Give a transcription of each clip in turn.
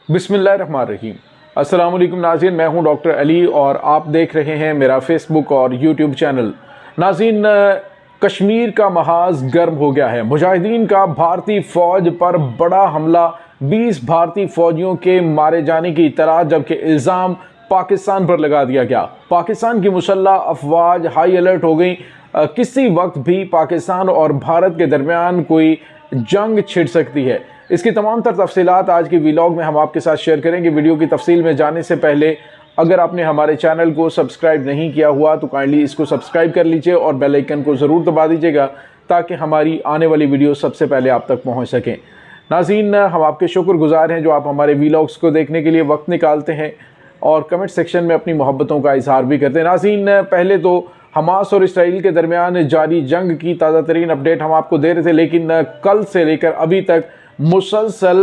बिस्मिल्लाहिर्रहमानिर्रहीम। अस्सलाम वालेकुम नाज़रीन, मैं हूं डॉक्टर अली और आप देख रहे हैं मेरा फेसबुक और यूट्यूब चैनल। नाज़रीन, कश्मीर का महाज गर्म हो गया है। मुजाहिदीन का भारतीय फ़ौज पर बड़ा हमला, 20 भारतीय फ़ौजियों के मारे जाने की इत्तला, जबकि इल्ज़ाम पाकिस्तान पर लगा दिया गया। पाकिस्तान की मुसल्लह अफवाज हाई अलर्ट हो गई। किसी वक्त भी पाकिस्तान और भारत के दरमियान कोई जंग छिड़ सकती है। इसकी तमाम तर तफसीलात आज की वीलॉग में हम आपके साथ शेयर करेंगे। वीडियो की तफसील में जाने से पहले अगर आपने हमारे चैनल को सब्सक्राइब नहीं किया हुआ तो काइंडली इसको सब्सक्राइब कर लीजिए और बेल आइकन को ज़रूर दबा दीजिएगा ताकि हमारी आने वाली वीडियो सबसे पहले आप तक पहुंच सकें। नाज़रीन, हम आपके शुक्रगुजार हैं जो आप हमारे वीलॉग्स को देखने के लिए वक्त निकालते हैं और कमेंट सेक्शन में अपनी मोहब्बतों का इजहार भी करते हैं। नाज़रीन, पहले तो हमास और इसराइल के दरमियान जारी जंग की ताज़ा तरीन अपडेट हम आपको दे रहे थे, लेकिन कल से लेकर अभी तक मुसलसल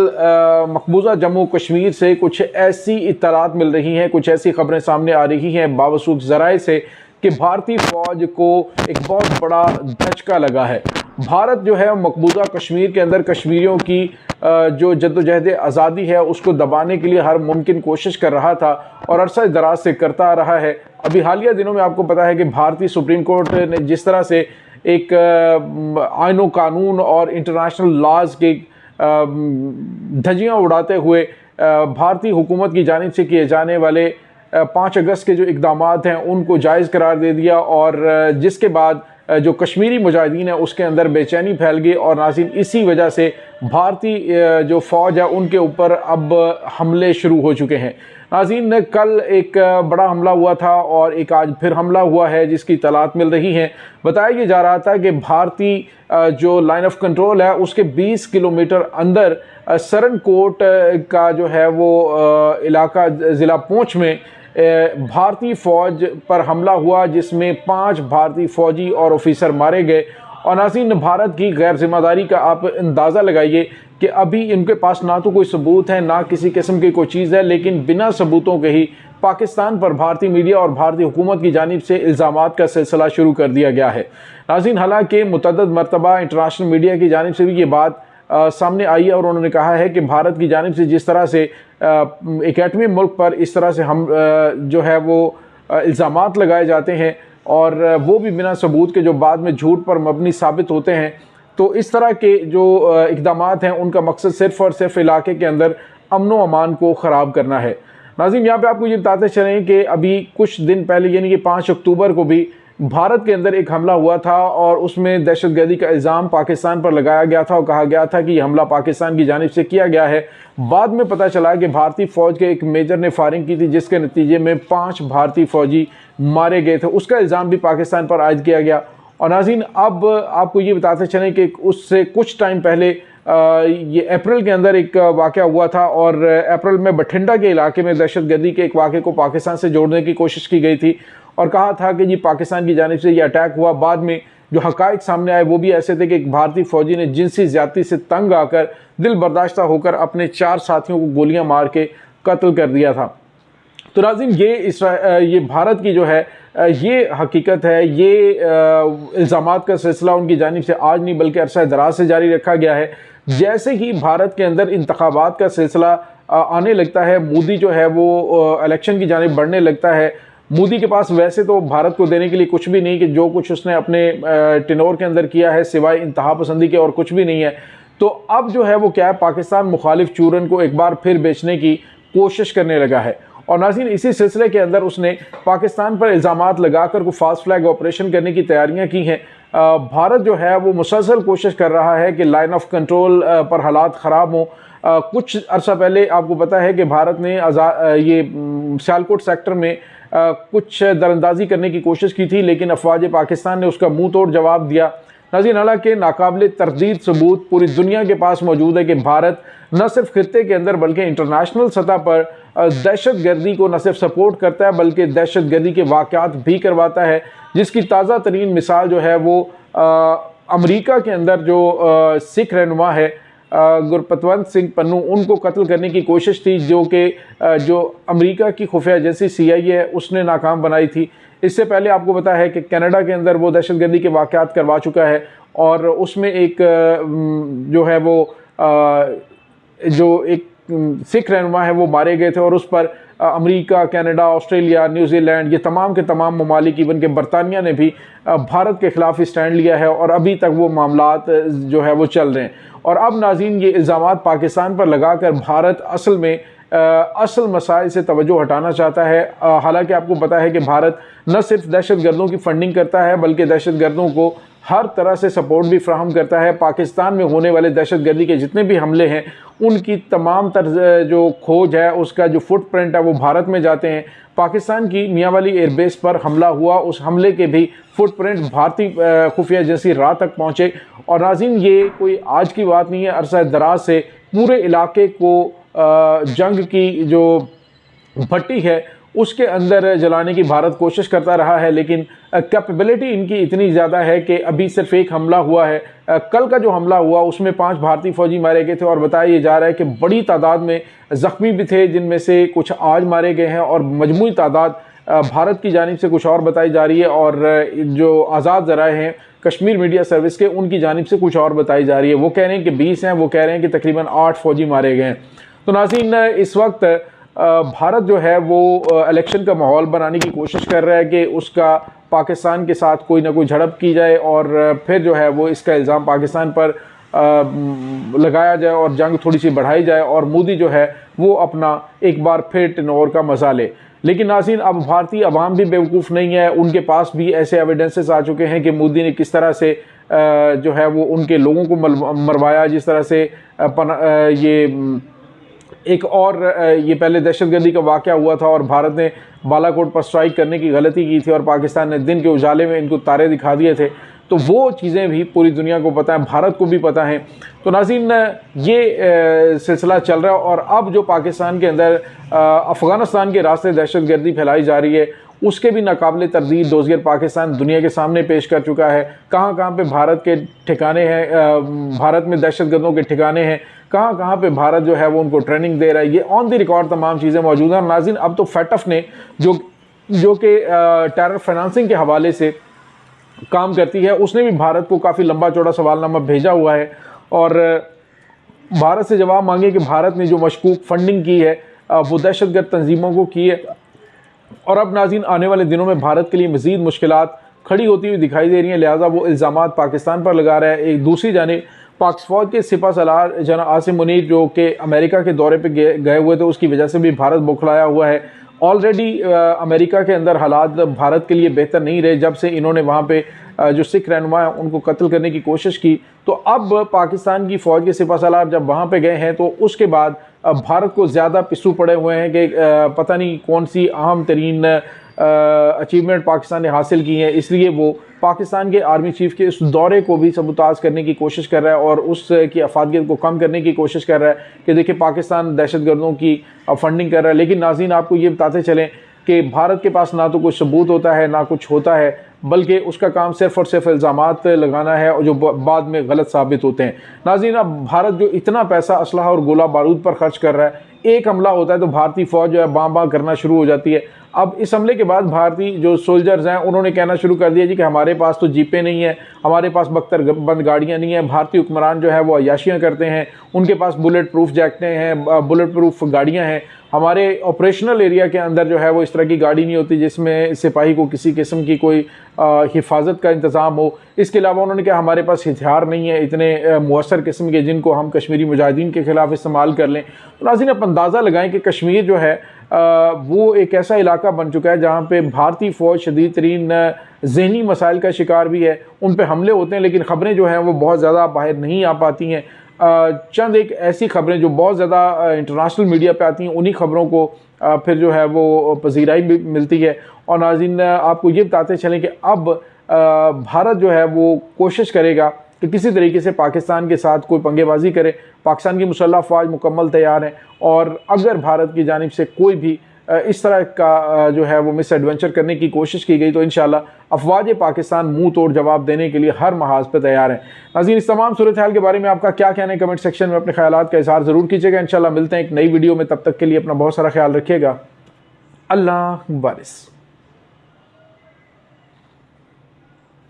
मकबूजा जम्मू कश्मीर से कुछ ऐसी इत्तलात मिल रही हैं, कुछ ऐसी खबरें सामने आ रही हैं बावसूख ज़राए से कि भारतीय फ़ौज को एक बहुत बड़ा धचका लगा है। भारत जो है मकबूजा कश्मीर के अंदर कश्मीरियों की जो जद्दोजहद आज़ादी है उसको दबाने के लिए हर मुमकिन कोशिश कर रहा था और अरसा दराज से करता आ रहा है। अभी हालिया दिनों में आपको पता है कि भारतीय सुप्रीम कोर्ट ने जिस तरह से एक आईन कानून और इंटरनेशनल लॉज के धज्जियाँ उड़ाते हुए भारतीय हुकूमत की जानिब से किए जाने वाले 5 अगस्त के जो इक़दामात हैं उनको जायज़ करार दे दिया और जिसके बाद जो कश्मीरी मुजाहिदीन है उसके अंदर बेचैनी फैल गई और नाज़रीन इसी वजह से भारतीय जो फ़ौज है उनके ऊपर अब हमले शुरू हो चुके हैं। नाज़रीन, कल एक बड़ा हमला हुआ था और एक आज फिर हमला हुआ है जिसकी तलात मिल रही हैं। बताया ये जा रहा था कि भारतीय जो लाइन ऑफ कंट्रोल है उसके 20 किलोमीटर अंदर सरनकोट का जो है वो इलाका ज़िला पुंछ में भारतीय फ़ौज पर हमला हुआ जिसमें 5 भारतीय फ़ौजी और ऑफिसर मारे गए। और नाज़रीन, भारत की गैर जिम्मेदारी का आप अंदाज़ा लगाइए कि अभी इनके पास ना तो कोई सबूत है ना किसी किस्म की कोई चीज़ है, लेकिन बिना सबूतों के ही पाकिस्तान पर भारतीय मीडिया और भारतीय हुकूमत की जानिब से इल्ज़ामात का सिलसिला शुरू कर दिया गया है। नाज़रीन, हालांकि मुतअद्दिद मरतबा इंटरनेशनल मीडिया की जानिब से भी ये बात सामने आई है और उन्होंने कहा है कि भारत की जानिब से जिस तरह से एक एटमी मुल्क पर इस तरह से हम जो है वो इल्ज़ामात लगाए जाते हैं और वो भी बिना सबूत के जो बाद में झूठ पर मबनी साबित होते हैं, तो इस तरह के जो इक़दामात हैं उनका मकसद सिर्फ़ और सिर्फ इलाके के अंदर अमन व अमान को ख़राब करना है। नाज़रीन, यहाँ पे आपको ये बताते चलें कि अभी कुछ दिन पहले यानी कि 5 अक्टूबर को भी भारत के अंदर एक हमला हुआ था और उसमें दहशतगर्दी का इल्ज़ाम पाकिस्तान पर लगाया गया था और कहा गया था कि यह हमला पाकिस्तान की जानिब से किया गया है। बाद में पता चला कि भारतीय फ़ौज के एक मेजर ने फायरिंग की थी जिसके नतीजे में 5 भारतीय फ़ौजी मारे गए थे। उसका इल्ज़ाम भी पाकिस्तान पर आयद किया गया। और नाज़रीन, अब आपको ये बताते चलें कि उससे कुछ टाइम पहले ये अप्रैल के अंदर एक वाक़या हुआ था और अप्रैल में बठिंडा के इलाके में दहशतगर्दी के एक वाक़े को पाकिस्तान से जोड़ने की कोशिश की गई थी और कहा था कि जी पाकिस्तान की जानिब से ये अटैक हुआ। बाद में जो हक़ाइक़ सामने आए वो भी ऐसे थे कि एक भारतीय फ़ौजी ने जिनसी ज़्यादती से तंग आकर दिल बर्दाश्ता होकर अपने 4 साथियों को गोलियां मार के कत्ल कर दिया था। तो नाज़रीन, ये भारत की जो है ये हकीकत है, ये इल्ज़ामात का सिलसिला उनकी जानिब से आज नहीं बल्कि अरसा दराज से जारी रखा गया है। जैसे ही भारत के अंदर इंतखाबात का सिलसिला आने लगता है, मोदी जो है वो इलेक्शन की जानिब बढ़ने लगता है। मोदी के पास वैसे तो भारत को देने के लिए कुछ भी नहीं कि जो कुछ उसने अपने टेनोर के अंदर किया है सिवाय इंतहा पसंदी के और कुछ भी नहीं है। तो अब जो है वो क्या है, पाकिस्तान मुखालिफ चूरन को एक बार फिर बेचने की कोशिश करने लगा है। और नाज़रीन, इसी सिलसिले के अंदर उसने पाकिस्तान पर इल्ज़ामात लगाकर को फास्ट फ्लैग ऑपरेशन करने की तैयारियां की हैं। भारत जो है वो मुसलसल कोशिश कर रहा है कि लाइन ऑफ कंट्रोल पर हालात ख़राब हों। कुछ अर्सा पहले आपको पता है कि भारत ने ये सियालकोट सेक्टर में कुछ दरअंदाजी करने की कोशिश की थी, लेकिन अफवाज पाकिस्तान ने उसका मुंह तोड़ जवाब दिया। नाज़रीन, हालांकि नाकाबिले तरदीद सबूत पूरी दुनिया के पास मौजूद है कि भारत न सिर्फ खित्ते के अंदर बल्कि इंटरनेशनल सतह पर दहशतगर्दी को न सिर्फ सपोर्ट करता है बल्कि दहशतगर्दी के वाक़यात भी करवाता है, जिसकी ताज़ा तरीन मिसाल जो है वो अमरीका के अंदर जो सिख रहनुमा है गुरपतवंत सिंह पन्नू, उनको कत्ल करने की कोशिश थी जो अमेरिका की खुफिया एजेंसी CIA है उसने नाकाम बनाई थी। इससे पहले आपको पता है कि कनाडा के अंदर वो दहशतगर्दी के वाक़यात करवा चुका है और उसमें एक जो है वो जो एक सिख रहनुमा है वो मारे गए थे और उस पर अमेरिका, कनाडा, ऑस्ट्रेलिया, न्यूजीलैंड, ये तमाम के तमाम ममालिक, इवन के बरतानिया ने भी भारत के ख़िलाफ़ स्टैंड लिया है और अभी तक वो मामलात जो है वो चल रहे हैं। और अब नाज़रीन, ये इल्ज़ामात पाकिस्तान पर लगाकर भारत असल में असल मसाइल से तवज्जो हटाना चाहता है। हालांकि आपको पता है कि भारत न सिर्फ दहशतगर्दों की फंडिंग करता है बल्कि दहशतगर्दों को हर तरह से सपोर्ट भी फ्राहम करता है। पाकिस्तान में होने वाले दहशतगर्दी के जितने भी हमले हैं उनकी तमाम जो खोज है, उसका जो फुटप्रिंट है वो भारत में जाते हैं। पाकिस्तान की मियाँ वाली एयरबेस पर हमला हुआ, उस हमले के भी फुटप्रिंट भारतीय खुफिया एजेंसी राह तक पहुँचे। और नाज़रीन, ये कोई आज की बात नहीं है, अरसा दराज से पूरे इलाके को जंग की जो भट्टी है उसके अंदर जलाने की भारत कोशिश करता रहा है, लेकिन कैपेबिलिटी इनकी इतनी ज़्यादा है कि अभी सिर्फ एक हमला हुआ है। कल का जो हमला हुआ उसमें 5 भारतीय फौजी मारे गए थे और बताया जा रहा है कि बड़ी तादाद में ज़ख्मी भी थे, जिनमें से कुछ आज मारे गए हैं और मजमूई तादाद भारत की जानिब से कुछ और बताई जा रही है और जो आज़ाद ज़राए हैं कश्मीर मीडिया सर्विस के, उनकी जानिब से कुछ और बताई जा रही है। वो कह रहे हैं कि 20 हैं, वो कह रहे हैं कि तकरीबन 8 फौजी मारे गए हैं। तो नाज़रीन, इस वक्त भारत जो है वो इलेक्शन का माहौल बनाने की कोशिश कर रहा है कि उसका पाकिस्तान के साथ कोई ना कोई झड़प की जाए और फिर जो है वो इसका इल्ज़ाम पाकिस्तान पर लगाया जाए और जंग थोड़ी सी बढ़ाई जाए और मोदी जो है वो अपना एक बार फिर टेनोवर का मज़ा ले। लेकिन नाज़रीन, अब भारतीय अवाम भी बेवकूफ़ नहीं है, उनके पास भी ऐसे एविडेंसेस आ चुके हैं कि मोदी ने किस तरह से जो है वो उनके लोगों को मरवाया, जिस तरह से ये एक और ये पहले दहशतगर्दी का वाक़या हुआ था और भारत ने बालाकोट पर स्ट्राइक करने की गलती की थी और पाकिस्तान ने दिन के उजाले में इनको तारे दिखा दिए थे। तो वो चीज़ें भी पूरी दुनिया को पता है, भारत को भी पता है। तो नाज़रीन, ये सिलसिला चल रहा है और अब जो पाकिस्तान के अंदर अफ़गानिस्तान के रास्ते दहशतगर्दी फैलाई जा रही है उसके भी नाकाबिले तरदीद डोज़गर पाकिस्तान दुनिया के सामने पेश कर चुका है। कहाँ कहाँ पे भारत के ठिकाने हैं, भारत में दहशतगर्दों के ठिकाने हैं, कहाँ कहाँ पे भारत जो है वो उनको ट्रेनिंग दे रहा है, ये ऑन द रिकॉर्ड तमाम चीज़ें मौजूद हैं। नाज़रीन, अब तो फैटफ ने जो कि टेरर फाइनेंसिंग के हवाले से काम करती है, उसने भी भारत को काफ़ी लंबा चौड़ा सवालनामा भेजा हुआ है और भारत से जवाब मांगे कि भारत ने जो मशकूक फंडिंग की है वो दहशतगर्द तंजीमों को की है। और अब नाज़रीन, आने वाले दिनों में भारत के लिए मज़ीद मुश्किलात खड़ी होती हुई दिखाई दे रही हैं, लिहाजा वो इल्ज़ामात पाकिस्तान पर लगा रहा है। एक दूसरी जानिब पाक फ़ौज के सिपह सलार जनाब आसिम मुनीर जो कि अमेरिका के दौरे पे गए हुए थे, उसकी वजह से भी भारत बौखलाया हुआ है। ऑलरेडी अमेरिका के अंदर हालात भारत के लिए बेहतर नहीं रहे जब से इन्होंने वहाँ पे जो सिख रहनुमा हैं उनको कत्ल करने की कोशिश की। तो अब पाकिस्तान की फ़ौज के सिपह सलार जब वहाँ पे गए हैं तो उसके बाद भारत को ज़्यादा पिस्सू पड़े हुए हैं कि पता नहीं कौन सी अहम तरीन अचीवमेंट पाकिस्तान ने हासिल की है, इसलिए वो पाकिस्तान के आर्मी चीफ के इस दौरे को भी सबूताज करने की कोशिश कर रहा है और उसकी अफादियत को कम करने की कोशिश कर रहा है कि देखिए पाकिस्तान दहशतगर्दों की फंडिंग कर रहा है। लेकिन नाज़रीन, आपको ये बताते चलें कि भारत के पास ना तो कुछ सबूत होता है ना कुछ होता है, बल्कि उसका काम सिर्फ और सिर्फ इल्ज़ामात लगाना है और जो बाद में गलत साबित होते हैं। नाज़रीन, अब भारत जो इतना पैसा असलहा और गोला बारूद पर खर्च कर रहा है, एक हमला होता है तो भारतीय फ़ौज जो है बाँ बाँ करना शुरू हो जाती है। अब इस हमले के बाद भारतीय जो सोल्जर्स हैं उन्होंने कहना शुरू कर दिया जी कि हमारे पास तो जीपें नहीं है, हमारे पास बख्तर बंद गाड़ियाँ नहीं हैं। भारतीय हुक्मरान जो है वो अय्याशियाँ करते हैं, उनके पास बुलेट प्रूफ जैकेटें हैं, बुलेट प्रूफ गाड़ियाँ हैं। हमारे ऑपरेशनल एरिया के अंदर जो है वो इस तरह की गाड़ी नहीं होती जिसमें सिपाही को किसी किस्म की कोई हिफाजत का इंतज़ाम हो। इसके अलावा उन्होंने कहा हमारे पास हथियार नहीं है इतने मुअस्सर किस्म के जिनको हम कश्मीरी मुजाहिदीन के ख़िलाफ़ इस्तेमाल कर लें। तो नाज़रीन, आप अंदाज़ा लगाएं कि कश्मीर जो है वो एक ऐसा इलाका बन चुका है जहाँ पे भारतीय फ़ौज शदीद तरीन ज़हनी मसाइल का शिकार भी है। उन पे हमले होते हैं लेकिन ख़बरें जो हैं वो बहुत ज़्यादा बाहर नहीं आ पाती हैं। चंद एक ऐसी खबरें जो बहुत ज़्यादा इंटरनेशनल मीडिया पे आती हैं, उन्हीं खबरों को फिर जो है वो पजीराई भी मिलती है। और नाज़रीन, आपको ये बताते चलें कि अब भारत जो है वो कोशिश करेगा कि किसी तरीके से पाकिस्तान के साथ कोई पंगेबाजी करे। पाकिस्तान की मुसल्लह अफ़वाज मुकम्मल तैयार है और अगर भारत की जानिब से कोई भी इस तरह का जो है वो मिस एडवेंचर करने की कोशिश की गई तो इंशाल्लाह अफवाज पाकिस्तान मुंह तोड़ जवाब देने के लिए हर महाज पर तैयार है। नाज़रीन, इस तमाम सूरत हाल के बारे में आपका क्या कहना है कमेंट सेक्शन में अपने ख्यालात का इज़हार ज़रूर कीजिएगा। इंशाल्लाह मिलते हैं एक नई वीडियो में, तब तक के लिए अपना बहुत सारा ख्याल रखिएगा। अल्लाह बारिस।